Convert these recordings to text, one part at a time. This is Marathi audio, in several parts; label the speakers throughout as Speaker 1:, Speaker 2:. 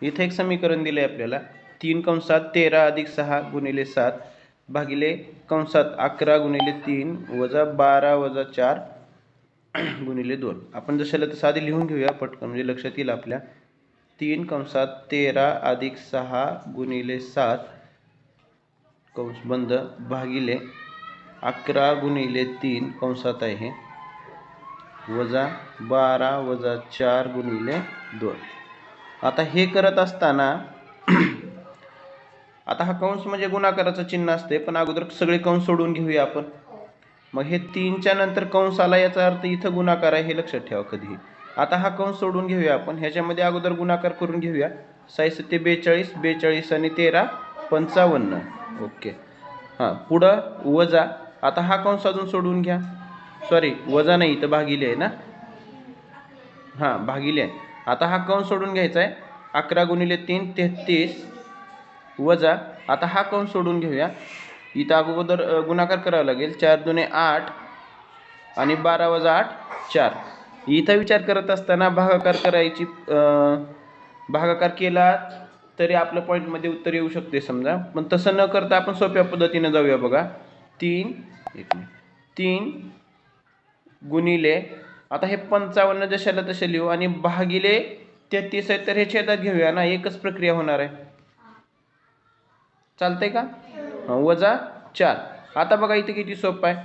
Speaker 1: इथे एक समीकरण दिले आपल्याला 3 कंसात 13 अधिक 6 गुणिले 7 भागिले कंसात 11 गुणिले 3 वजा 12 वजा 4 गुणिले 2. आपण जशाला तसं आधी लिहून घेऊया पटकन म्हणजे लक्षात येईल आपल्या. 3 कंसात 13 अधिक 6 गुणिले 7 कंस बंद भागिले 11 गुणिले 3 कंसात आहे वजा 12 वजा 4 गुणिले 2. आता हे करत असताना आता हा कंस म्हणजे गुणाकाराचं चिन्ह असते, पण अगोदर सगळे कंस सोडून घेऊया आपण. मग हे 3च्या नंतर कंस आला याचा अर्थ इथं गुणाकार आहे हे लक्षात ठेवा कधीही. आता हा कंस सोडून घेऊया आपण, ह्याच्यामध्ये अगोदर गुणाकार करून घेऊया. 6 ते 42, 42 आणि 13 55. ओके. हां, पुढं वजा. आता हा कंस अजून सोडून घ्या. सॉरी, वजा नाही, इथं भागिले आहे ना. हां, भागिले आहे. आता हा कंस सोडून घ्यायचा आहे. 11 गुणिले 3 33 वजा. आता हा कंस सोडून घेऊया. इथं अगोदर गुणाकार करावा लागेल. 4 दुने 8 आणि 12 वजा 8 4. इथं विचार करत असताना भागाकार करायची, भागाकार केला तरी आपल्या पॉईंटमध्ये उत्तर येऊ शकते समजा. पण तसं न करता आपण सोप्या पद्धतीने जाऊया बघा. 3 गुणिले, आता हे 55 जशाला तसे लिहू आणि भागिले 33 आहे तर हे छेदात घेऊया ना, एकच प्रक्रिया होणार आहे. चालतंय का? वजा 4. आता बघा इथे किती सोपं आहे.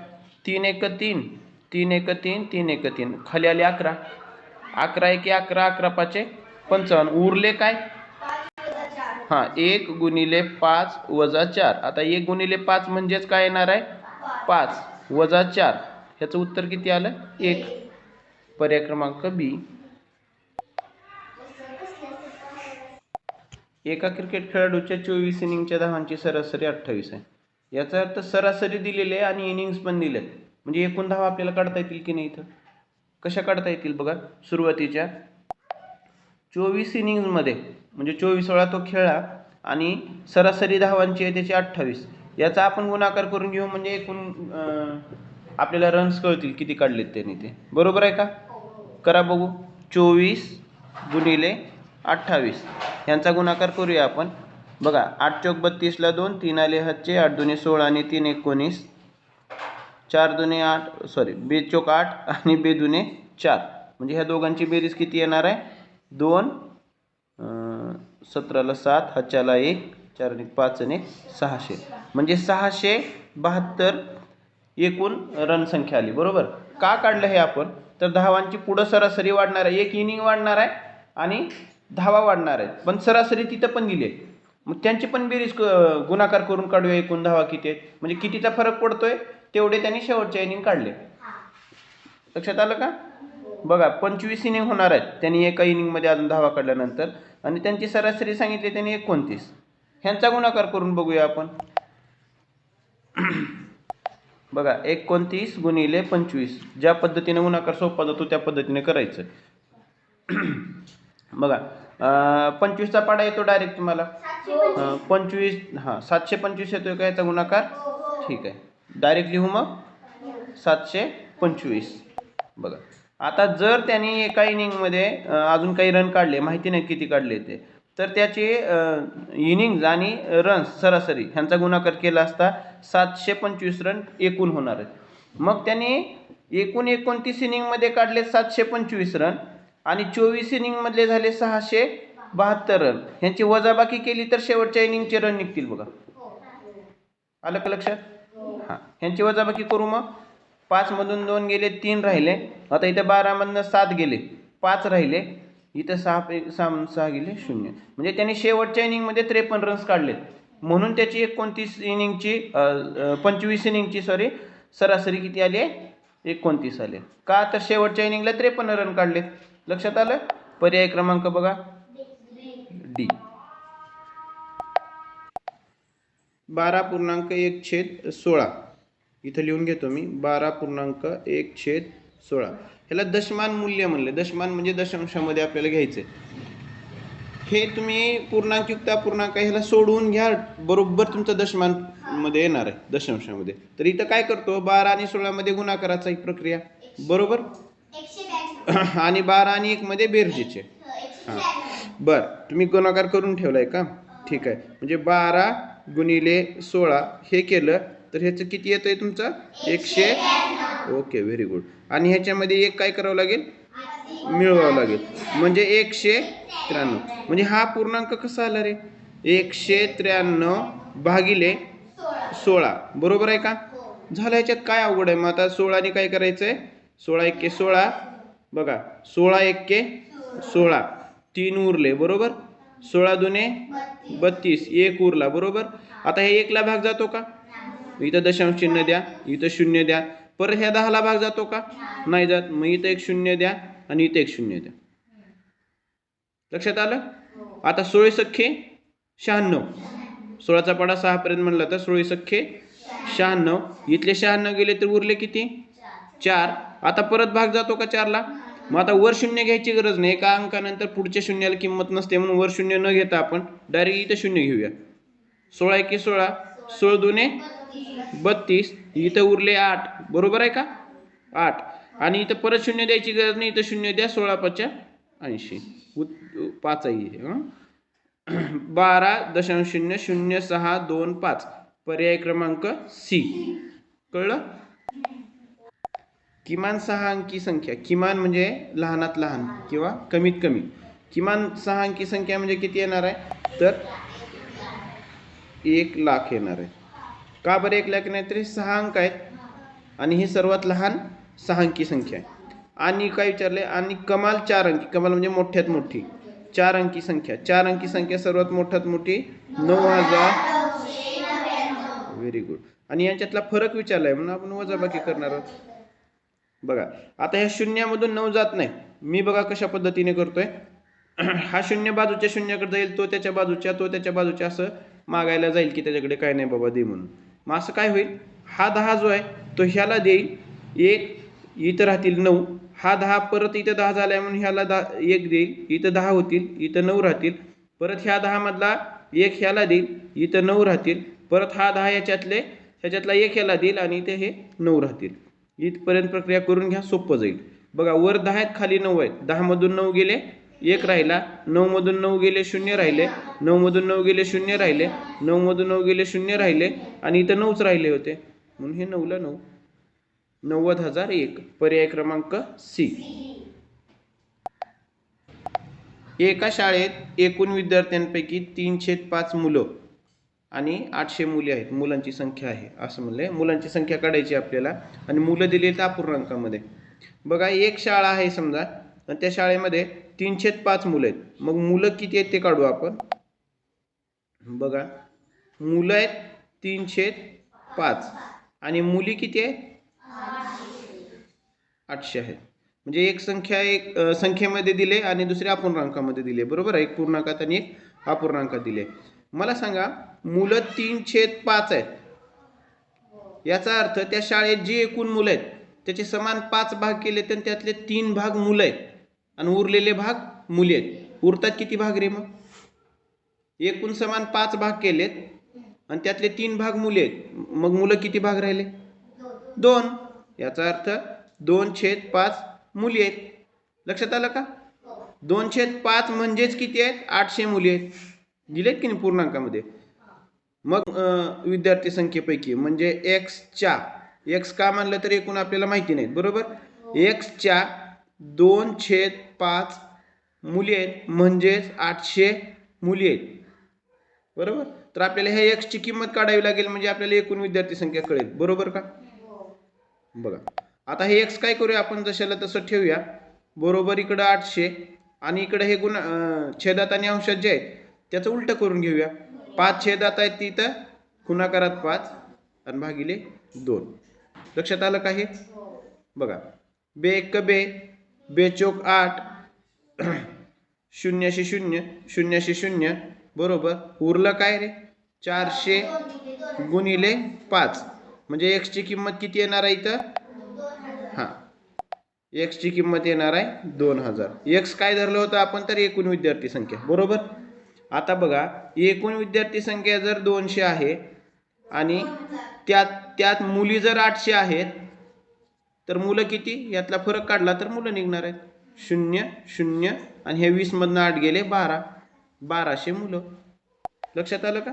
Speaker 1: 3 1 3 3 1 3 3 1 3 खाली आले 11. 11 1 11 11 5 55. उरले काय? हां, 1 गुणिले 5 वजा 4. आता 1 गुणिले 5 म्हणजेच काय येणार आहे? 5 वजा 4. ह्याचं उत्तर किती आलं? 1. पर्याय क्रमांक बी. एका क्रिकेट खेळाडूच्या 24 इनिंगच्या धावांची सरासरी 28 आहे. याचा अर्थ सरासरी दिलेले आहे आणि इनिंग्स पण दिलेत. म्हणजे एकूण धावा आपल्याला काढता येतील की नाही इथं? कशा काढता येतील बघा. सुरुवातीच्या 24 इनिंग्समध्ये म्हणजे 24 वेळा तो खेळला आणि सरासरी धावांची आहे त्याची 28. याचा आपण गुणाकार करून घेऊ म्हणजे एकूण आपल्याला रन्स कळतील किती काढलेत त्यांनी ते. बरोबर आहे का? करा बघू. 24 गुणिले 28 यांचा गुणाकार करूया आपण. बघा, 8 चौक 32ला 2, 3 आले हातचे, 8 दुने 16 आणि 3 19, 4 दुने 8, सॉरी, 2 चौक 8 आणि 2 दुने 4. म्हणजे ह्या दोघांची बेरीज किती येणार आहे? 2 17ला 7, हातच्याला 1, 4 आणि 5 आणि 600. म्हणजे 672 एकूण रन संख्या आली. बरोबर. का काढलं हे आपण? तर धावांची पुढं सरासरी वाढणार आहे, एक इनिंग वाढणार आहे आणि धावा वाढणार आहेत, पण सरासरी तिथं पण दिली आहे. मग त्यांची पण बेरीज गुणाकार करून काढूया एकूण धावा किती आहेत. म्हणजे कितीचा फरक पडतोय तेवढे त्यांनी शेवटच्या इनिंग काढले. लक्षात आलं का? बघा, 25 इनिंग होणार आहेत त्यांनी एका इनिंगमध्ये अजून धावा काढल्यानंतर, आणि त्यांची सरासरी सांगितली त्यांनी 29. ह्यांचा गुणाकार करून बघूया आपण. बघा, 29 गुणिले 25. ज्या पद्धतीने गुणाकार सोपा जातो त्या पद्धतीने करायचं. बघा, 25चा पाडा येतो डायरेक्ट तुम्हाला. 25, हां, 725 येतोय का याचा गुणाकार? ठीक आहे, डायरेक्ट लिहू मग 725. बघा, आता जर त्यांनी एका इनिंगमध्ये अजून काही रन काढले, माहिती नाही किती काढले ते, तर त्याचे इनिंग्ज आणि रन्स सरासरी ह्यांचा गुणाकार केला असता 725 रन एकूण होणार आहेत. मग त्यांनी एकूण 29 इनिंगमध्ये काढले 725 रन आणि 24 इनिंगमधले झाले 672 रन. ह्यांची वजाबाकी केली तर शेवटच्या इनिंगचे रन निघतील. बघा, आलं का लक्षात? हां, ह्यांची वजाबाकी करू मग. 5 मधून 2 गेले, 3 राहिले. आता इथे 12 मधनं 7 गेले, 5 राहिले. इथं 6 गेले, 0. म्हणजे त्यांनी शेवटच्या इनिंगमध्ये 53 रन्स काढलेत. म्हणून त्याची 25 इनिंगची सरासरी किती आली आहे? 29 आले. का? तर शेवटच्या इनिंगला 53 रन काढलेत. लक्षात आलं? पर्याय क्रमांक बघा डी. 12.1/16 इथं लिहून घेतो मी. 12.1/16 ह्याला दशमान मूल्य म्हणले. दशमान म्हणजे दशांशामध्ये आपल्याला घ्यायचे. हे तुम्ही पूर्णांकयुक्त अपूर्णांक ह्याला सोडवून घ्या, बरोबर तुमचं दशमान मध्ये येणार आहे, दशांशामध्ये. तर इथं काय करतो, 12 आणि 16 मध्ये गुणाकाराचा एक प्रक्रिया. बरोबर. आणि 12 आणि 1 मध्ये बेरजेचे. हां, बर, तुम्ही गुणाकार करून ठेवलाय का? ठीक आहे. म्हणजे 12 गुणिले 16 हे केलं तर ह्याचं किती येतंय तुमचं? 100. Okay, very good. आणि ह्याच्यामध्ये एक काय करावं लागेल? मिळवावं लागेल. म्हणजे 193. म्हणजे हा पूर्णांक कसा आला रे? 193 भागिले 16. बरोबर आहे का? झालं. ह्याच्यात काय अवघड आहे? मग आता 16 काय करायचंय? 16 एक्के 16. बघा, 16 एक्के 16. 3 उरले बरोबर. 16 दुने 32. 1 उरला बरोबर. आता हे 1 ला भाग जातो का? इथं दशांश चिन्ह द्या, इथं शून्य द्या. परत ह्या 10 ला भाग जातो का? नाही जात. मग इथं एक शून्य द्या आणि इथं एक शून्य द्या. लक्षात आलं? आता 16 सख्खे 96. 16चा पाडा 6 पर्यंत म्हणला तर 16 सख्खे 96. इथले 96 गेले तर उरले किती? 4. आता परत भाग जातो का 4 ला? मग आता वर शून्य घ्यायची गरज नाही. एका अंकानंतर पुढच्या शून्याला किंमत नसते म्हणून वर शून्य न घेता आपण डायरेक्ट इथं शून्य घेऊया. 16 एक्के 16. 16 दुने 32. इथं उरले 8. बरोबर आहे का? 8. आणि इथं परत शून्य द्यायची गरज नाही. इथं शून्य द्या. 16 5 80. 5 आहे. 12.000625. पर्याय क्रमांक सी. कळलं? किमान 6 अंकी संख्या. किमान म्हणजे लहानात लहान किंवा कमीत कमी. किमान 6 अंकी संख्या म्हणजे किती येणार आहे? तर 1 लाख येणार आहे. का बरं 1 लाख नाही? तरी 6 अंक आहेत आणि ही सर्वात लहान 6 अंकी संख्या आहे. आणि काय विचारले? आणि कमाल 4 अंकी. कमाल म्हणजे मोठ्यात मोठी 4 अंकी संख्या. 4 अंकी संख्या सर्वात मोठ्यात मोठी 9000. Very good. आणि यांच्यातला फरक विचारलाय म्हणून आपण वजाबाकी करणार आहोत. बघा, आता ह्या शून्यामधून 9 जात नाही. मी बघा कशा पद्धतीने करतोय. हा शून्य बाजूच्या शून्याकडे जाईल, तो त्याच्या बाजूच्या असं मागायला जाईल की त्याच्याकडे काय नाही बाबा दे म्हणून. मग असं काय होईल? हा 10 जो आहे तो ह्याला देईल 1. इथं राहतील 9. हा 10 परत इथं 10 झालाय म्हणून ह्याला 1 देईल. इथं 10 होतील, इथं 9 राहतील. परत ह्या 10 मधला 1 ह्याला देईल, इथं 9 राहतील. परत हा 10 ह्याच्यातला 1 ह्याला देईल आणि इथे हे 9 राहतील. इथपर्यंत प्रक्रिया करून घ्या, सोपं जाईल. बघा, वर 10 आहेत, खाली 9 आहेत. 10 मधून 9 गेले, 1 राहिला. 9 मधून 9 गेले, 0 राहिले. 9 मधून 9 गेले, 0 राहिले. 9 मधून 9 गेले, 0 राहिले. आणि इथं 9च राहिले होते म्हणून हे 9 ला 9. 90,001. पर्याय क्रमांक सी. एका शाळेत एकूण विद्यार्थ्यांपैकी 3/5 मुलं आणि 800 मुली आहेत. मुलांची संख्या आहे असं म्हणले. मुलांची संख्या काढायची आपल्याला आणि मुलं दिलेली अपूर्णांकामध्ये. बघा, एक शाळा आहे समजा आणि त्या शाळेमध्ये 3/5 मुलं आहेत. मग मुलं किती आहेत ते काढू आपण. बघा, मुलं आहेत 3/5 आणि मुली किती आहेत? 800 आहेत. म्हणजे एक संख्येमध्ये दिले आणि दुसऱ्या अपूर्णांकामध्ये दिले. बरोबर आहे? एक पूर्णांकात आणि एक अपूर्णांकात दिले. मला सांगा, मुलं 3/5 आहेत. याचा अर्थ त्या शाळेत जी एकूण मुलं आहेत त्याचे समान 5 भाग केले तर त्यातले 3 भाग मुलं आहेत आणि उरलेले भाग मुली आहेत. उरतात किती भाग रे? मग एकूण समान 5 भाग केलेत आणि त्यातले 3 भाग मुली आहेत. मग मुलं किती भाग राहिले? 2. याचा अर्थ 2/5 मुली आहेत. लक्षात आलं का? 2/5 म्हणजेच किती आहेत? 800 मुली आहेत. दिलेत की नाही पूर्णांकामध्ये. मग विद्यार्थी संख्येपैकी म्हणजे एक्स का मानलं तर एकूण आपल्याला माहिती नाही. बरोबर? एक्सच्या 2/5 मुली आहेत म्हणजेच 800 मुली आहेत. बरोबर? तर आपल्याला ह्या एक्सची किंमत काढावी लागेल म्हणजे आपल्याला एकूण विद्यार्थी संख्या कळेल. बरोबर का? बघा, आता हे एक्स काय करूया आपण जशाला तसं ठेवूया. बरोबर, इकडं 800 आणि इकडे हे छेदात आणि अंशात जे आहेत त्याचं उलटं करून घेऊया. 5 छेदात आहेत तिथं गुणाकारात 5 आणि भागिले 2. लक्षात आलं का हे? बघा, बे एक बे, बेचोक 8, 0 0 0 0. बरोबर. उरलं काय रे? 400 गुणिले 5 म्हणजे एक्सची किंमत किती येणार आहे इथं? हां, एक्सची किंमत येणार आहे 2000. एक्स काय धरलं होतं आपण? तर एकूण विद्यार्थी संख्या. बरोबर. आता बघा, एकूण विद्यार्थी संख्या जर 200 आहे आणि त्यात मुली जर 800 आहेत तर मुलं किती? यातला फरक काढला तर मुलं निघणार आहेत. शून्य शून्य आणि हे 20 मधनं 8 गेले 12. 1200 मुलं. लक्षात आलं का?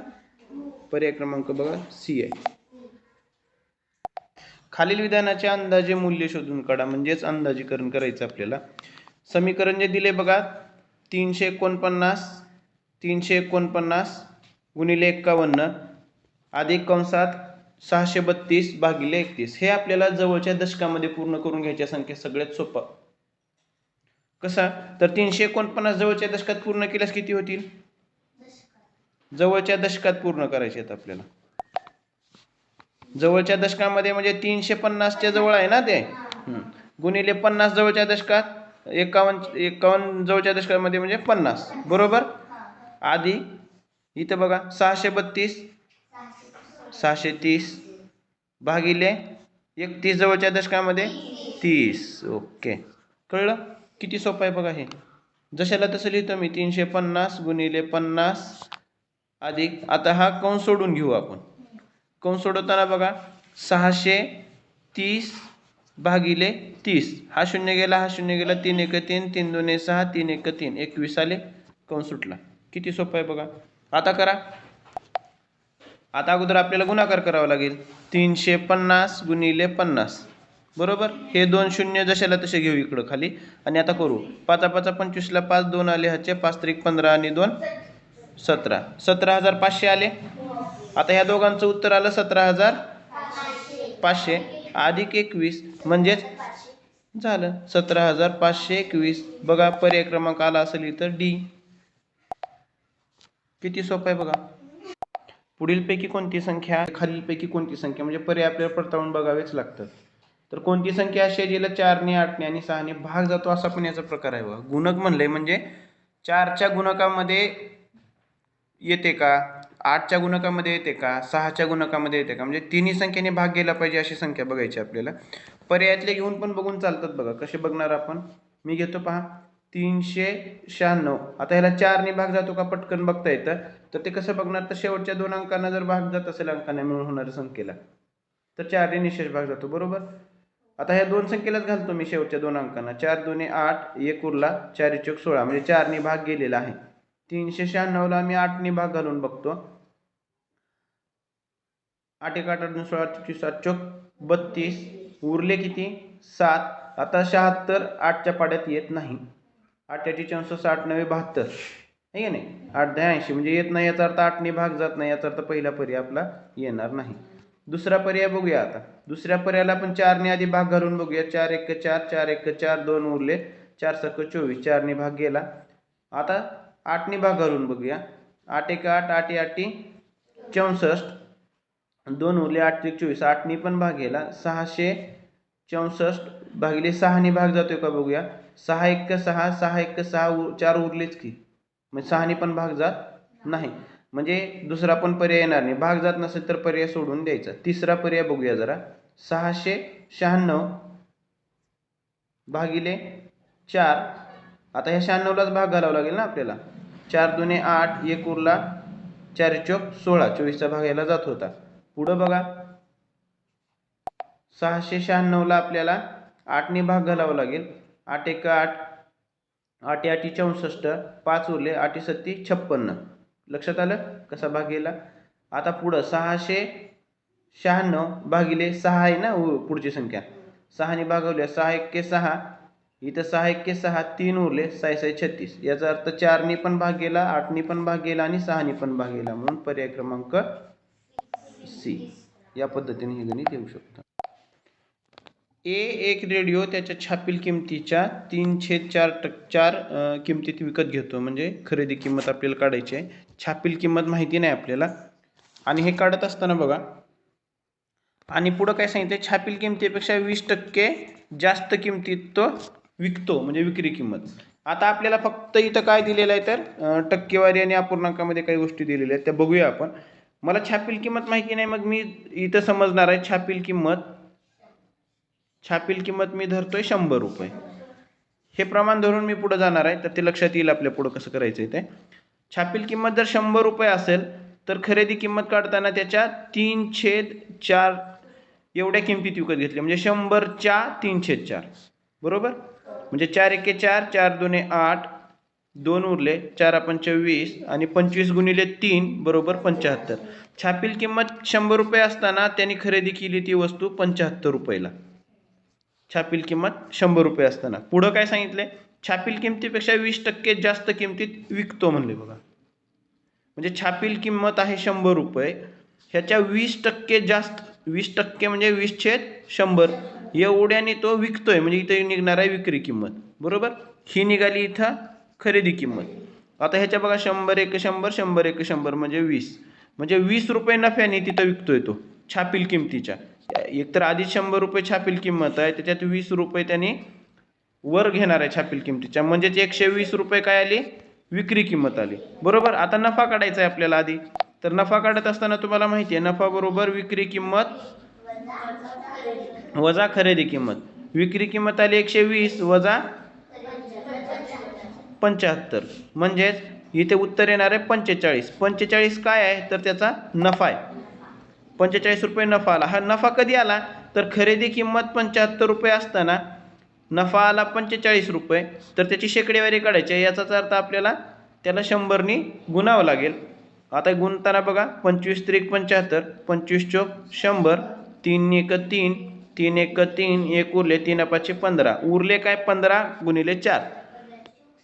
Speaker 1: पर्याय क्रमांक बघा सी आहे. खालील विधानाचे अंदाजे मूल्य शोधून काढा, म्हणजेच अंदाजीकरण करायचं आपल्याला. समीकरण जे दिले बघा 349 गुणिले 51 अधिक कंसात 632 भागिले 31. हे आपल्याला जवळच्या दशकामध्ये पूर्ण करून घ्यायच्या संख्या सगळ्यात सोपा. कसा तर 349 जवळच्या दशकात पूर्ण केल्यास किती होतील? जवळच्या दशकात पूर्ण करायचे आहेत आपल्याला. जवळच्या दशकामध्ये म्हणजे 350च्या जवळ आहे ना ते. गुणिले 50 जवळच्या दशकात, 51 जवळच्या दशकामध्ये म्हणजे 50 बरोबर. आधी इथं बघा 632 630 भागिले 31 जवळच्या दशकामध्ये 30. ओके, कळलं? किती सोपं आहे बघा हे. जशाला तसं लिहितो मी. 350 गुणिले 50 अधिक, आता हा कंस सोडून घेऊ आपण. कंस सोडवताना बघा 630 भागिले 30. हा शून्य गेला, हा शून्य गेला. 3 1 3, 3 2 6, 3 1 3, 21 आले. कंस सुटला. किती सोपं आहे बघा. आता करा. आता अगोदर आपल्याला गुणाकार करावा लागेल. 350 गुणिले 50 बरोबर. हे 2 शून्य जशाला तसे घेऊ इकडं खाली. आणि आता करू. 5 5 25 ला 5, 2 आले ह्याचे, 5 3 15 आणि 2 17. 17,500 आले. आता ह्या दोघांचं उत्तर आलं 17,500 अधिक 21 म्हणजेच झालं 17,521. बघा पर्याय क्रमांक आला असेल इथं डी. किती सोपं आहे बघा. पुढीलपैकी कोणती संख्या, खालीलपैकी कोणती संख्या, म्हणजे पर्याय आपल्याला पडताळून बघावेच लागतात. तर कोणती संख्या अशी आहे जिला 4 ने 8 ने आणि 6 ने भाग जातो, असा पण याचा प्रकार आहे बघा. गुणक म्हणलंय म्हणजे 4च्या गुणकामध्ये येते का, 8च्या गुणकामध्ये येते का, 6च्या गुणकामध्ये येते का, म्हणजे तिन्ही संख्येने भाग गेला पाहिजे अशी संख्या बघायची आपल्याला. पर्यायातले घेऊन पण बघून चालतात बघा. कसे बघणार आपण? मी घेतो पहा 396. आता ह्याला 4 ने भाग जातो का पटकन बघता येतं. तर ते कसं बघणार, तर शेवटच्या 2 अंकांना जर भाग जात असेल अंकांना मिळून होणाऱ्या संख्येला, तर 4 ने निशेष भाग जातो बरोबर. आता ह्या 2 संख्येलाच घालतो मी शेवटच्या 2 अंकांना. 4 2 8, 1 उरला, 4 1 16, म्हणजे 4 ने भाग गेलेला आहे. 396 ला मी 8 ने भाग घालून बघतो. 8 1 8 2 16 24 7 चोक 32 उरले किती 7. आता 76 8च्या पाड्यात येत नाही. 8 8 64 9 72 आहे की नाही. 8 10 80 म्हणजे येत नाही. याचा अर्थ 8 ने भाग जात नाही. याचा अर्थ पहिला पर्याय आपला येणार नाही. दुसरा पर्याय बघूया. आता दुसऱ्या पर्यायाला आपण 4 ने आधी भाग घालून बघूया. 4 1 4 4 1 4 2 उरले, 4 7 24, 4 ने भाग गेला. आता 8 ने भाग घालून बघूया. 8 1 8 8 8 64, 2 उरले, 8 1 24, 8 ने पण भाग गेला. 664 भागिले 6 ने भाग जातोय का बघूया. 6 1 6, 6 1 6, 4 उरलेच की, मग 6 ने पण भाग जात नाही. म्हणजे दुसरा पण पर्याय येणार नाही. भाग जात नसेल तर पर्याय सोडून द्यायचा. तिसरा पर्याय बघूया जरा. 696 भागिले 4. आता ह्या 96 लाच भाग घालावा लागेल ना आपल्याला. 4 2 8, 1 उरला, 4 चोक 16, 24चा भाग याला जात होता. पुढं बघा 696 ला आपल्याला 8 ने भाग घालावा लागेल. 8 1 8, 8 8 64, 5 उरले, 8 7 56. लक्षात आलं कसा भाग गेला. आता पुढं 696 भागिले 6 आहे ना पुढची संख्या. 6 ने भागवल्या, 6 1 6, इथं 6 1 6, 3 उरले, 6 6 36. याचा अर्थ 4 ने पण भाग गेला, 8 ने पण भाग गेला आणि 6 ने पण भाग गेला. म्हणून पर्याय क्रमांक सी. या पद्धतीने हे गणित येऊ शकतं. एक रेडिओ त्याच्या छापील किमतीच्या 3/4 किमतीत विकत घेतो. म्हणजे खरेदी किंमत आपल्याला काढायची आहे. छापील किंमत माहिती नाही आपल्याला. आणि हे काढत असताना बघा, आणि पुढं काय सांगितलं, छापील किमतीपेक्षा 20% जास्त किमतीत तो विकतो, म्हणजे विक्री किंमत. आता आपल्याला फक्त इथं काय दिलेलं आहे, तर टक्केवारी आणि अपूर्णांकामध्ये काही गोष्टी दिलेल्या आहेत त्या बघूया आपण. मला छापील किंमत माहिती नाही, मग मी इथं समजणार आहे छापील किंमत मी धरतोय 100 रुपये. हे प्रमाण धरून मी पुढे जाणार आहे, तर ते लक्षात येईल आपल्या पुढे कसं करायचं आहे ते. छापील किंमत जर 100 रुपये असेल तर खरेदी किंमत काढताना त्याच्या 3/4 एवढ्या किमतीत विकत घेतली, म्हणजे 100च्या 3/4 बरोबर. म्हणजे 4 एके 4, 4 दुने 8, 2 उरले, 4 आपण 24 आणि 25 गुणिले 3 बरोबर 75. छापील किंमत 100 रुपये असताना त्यांनी खरेदी केली ती वस्तू 75 रुपयाला. छापील किंमत 100 रुपये असताना. पुढं काय सांगितले? छापील किमतीपेक्षा 20% जास्त किमतीत विकतो म्हणले बघा. म्हणजे छापील किंमत आहे 100 रुपये, ह्याच्या 20% जास्त, 20% म्हणजे 20/100 एवढ्याने तो विकतोय. म्हणजे इथं निघणार आहे विक्री किंमत. बरोबर, ही निघाली इथं खरेदी किंमत. आता ह्याच्या बघा 100 एक 100, 100 एक 100 म्हणजे 20, म्हणजे 20 रुपये नफ्याने तिथं विकतोय तो छापील किमतीच्या. एकतर आधी 100 रुपये छापील किंमत आहे, त्याच्यात 20 रुपये त्याने वर घेणार आहे छापील किमतीच्या, म्हणजेच 120 रुपये काय आली? विक्री किंमत आली. बरोबर, आता नफा काढायचा आहे आपल्याला आधी. तर नफा काढत असताना तुम्हाला माहिती आहे नफा बरोबर विक्री किंमत वजा खरेदी किंमत. विक्री किंमत आली 120 वजा 75, म्हणजेच इथे उत्तर येणार आहे 45. 45 काय आहे? तर त्याचा नफा आहे. 45 रुपये नफा आला. हा नफा कधी आला? तर खरेदी किंमत 75 रुपये असताना नफा आला 45 रुपये, तर त्याची शेकडेवारी काढायची. याचाच अर्थ आपल्याला त्याला 100नी गुणावं लागेल. आता गुणताना बघा 25 त्रिक 75, 25 चोक 100, 3 एक 3, 3 एक 3, 1 उरले, 3 पाचे 15, उरले काय? 15 गुणिले 4,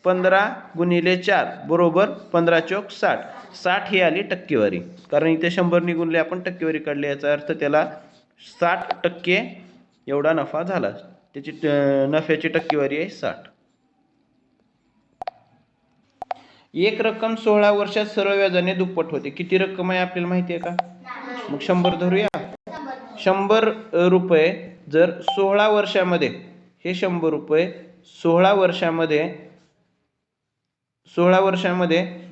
Speaker 1: 15 गुणिले 4 बरोबर 15 चोक 60. 60 ही आली टक्केवारी, कारण इथे 100नी गुणले आपण टक्केवारी काढली. याचा अर्थ त्याला 60% एवढा नफा झाला. त्याची नफ्याची टक्केवारी आहे 60. एक रक्कम 16 वर्षात सरळ व्याजाने दुप्पट होते. किती रक्कम आहे आपल्याला माहिती आहे का? मग 100 धरूया. 100 रुपये जर 16 वर्षामध्ये, हे 100 रुपये 16 वर्षामध्ये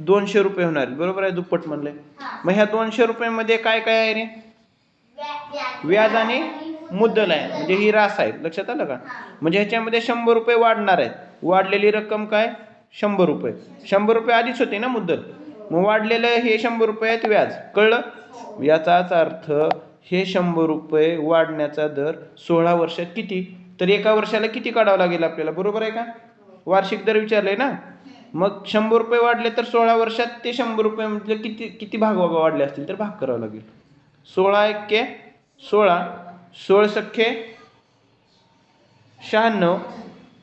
Speaker 1: 200 रुपये होणार. बरोबर आहे, दुप्पट म्हणले. मग ह्या 200 रुपयामध्ये काय काय आहे रे? व्याज आणि मुद्दल आहे, म्हणजे ही रास आहे. लक्षात आलं का? म्हणजे ह्याच्यामध्ये 100 रुपये वाढणार आहेत. वाढलेली रक्कम काय? 100 रुपये. 100 रुपये आधीच होते ना मुद्दल, मग वाढलेलं हे 100 रुपये आहेत व्याज. कळलं? याचाच अर्थ हे 100 रुपये वाढण्याचा दर 16 वर्षात किती? तर एका वर्षाला किती काढावं लागेल आपल्याला? बरोबर आहे का? वार्षिक दर विचारले ना. मग 100 रुपये वाढले तर 16 वर्षात ते 100 रुपये म्हणजे किती भाग वाढले असतील तर भाग करावं लागेल. 16 एक्के 16, 16 सख्खे 96,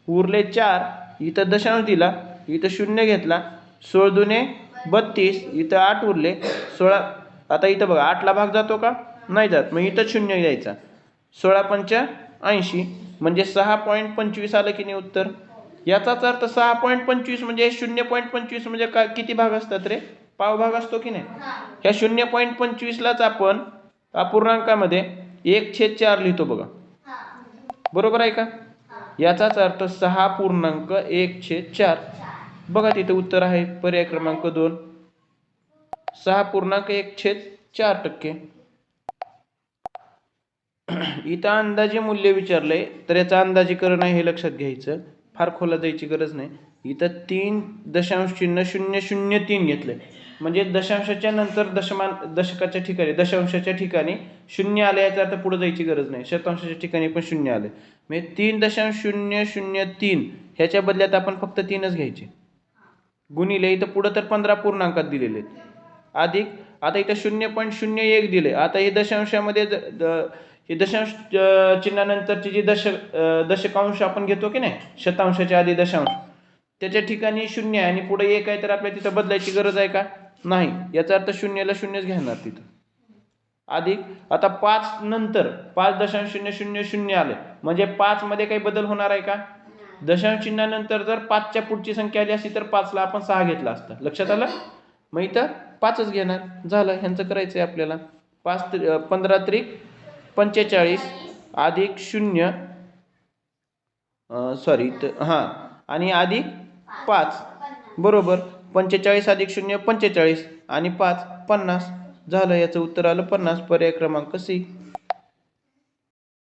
Speaker 1: उरले 4, इथं दशांश दिला, इथं 0 घेतला, 16 दुने 32, इथं 8 उरले, 16. आता इथं बघा 8ला भाग जातो का? नाही जात, मग इथं 0 द्यायचा. 16 पंच 80, म्हणजे 6.25 आलं की नाही उत्तर. याचाच अर्थ 6.25 म्हणजे 0.25 म्हणजे काय? किती भाग असतात रे? पाव भाग असतो की नाही. ह्या 0.25लाच आपण अपूर्णांकामध्ये 1/4 लिहितो बघा. बरोबर आहे का? याचाच अर्थ 6.1/4. बघा तिथे उत्तर आहे पर्याय क्रमांक 2, 6.1/4%. इथं अंदाजे मूल्य विचारलंय, तर याचं अंदाजीकरण आहे हे लक्षात घ्यायचं. फार खोला जायची गरज नाही. इथं 3 दशांश चिन्ह 003 घेतलंय, म्हणजे दशांशाच्या नंतर दशकाच्या ठिकाणी दशांशाच्या ठिकाणी 0 आले. याचा अर्थ पुढे जायची गरज नाही. शतांशाच्या ठिकाणी पण 0 आले, म्हणजे 3.003 ह्याच्या बदल्यात आपण फक्त 3च घ्यायचे. गुणिले इथं पुढं तर 15 पूर्णांकात दिलेले आहेत, अधिक आता इथं 0.01 दिले. आता हे दशांशामध्ये हे दशांश चिन्हानंतरची जी दशकांश आपण घेतो की नाही, शतांशाच्या आधी दशांश, त्याच्या ठिकाणी 0 आहे आणि पुढे 1 आहे, तर आपल्याला तिथं बदलायची गरज आहे का? नाही. याचा अर्थ 0ला 0च घेणार तिथं. अधिक आता 5 नंतर 5.000 आले, म्हणजे 5 मध्ये काही बदल होणार आहे का? दशांश चिन्हानंतर जर 5च्या पुढची संख्या आली असती तर 5ला आपण 6 घेतला असता. लक्षात आलं? मग इथं 5च घेणार. झालं. ह्यांचं करायचं आहे आपल्याला. 15 त्रिक 45 अधिक 0 आणि अधिक 5 बरोबर 45 अधिक 0 45 आणि 5 50. झालं. याचं उत्तर आलं 50. पर्याय क्रमांक सी.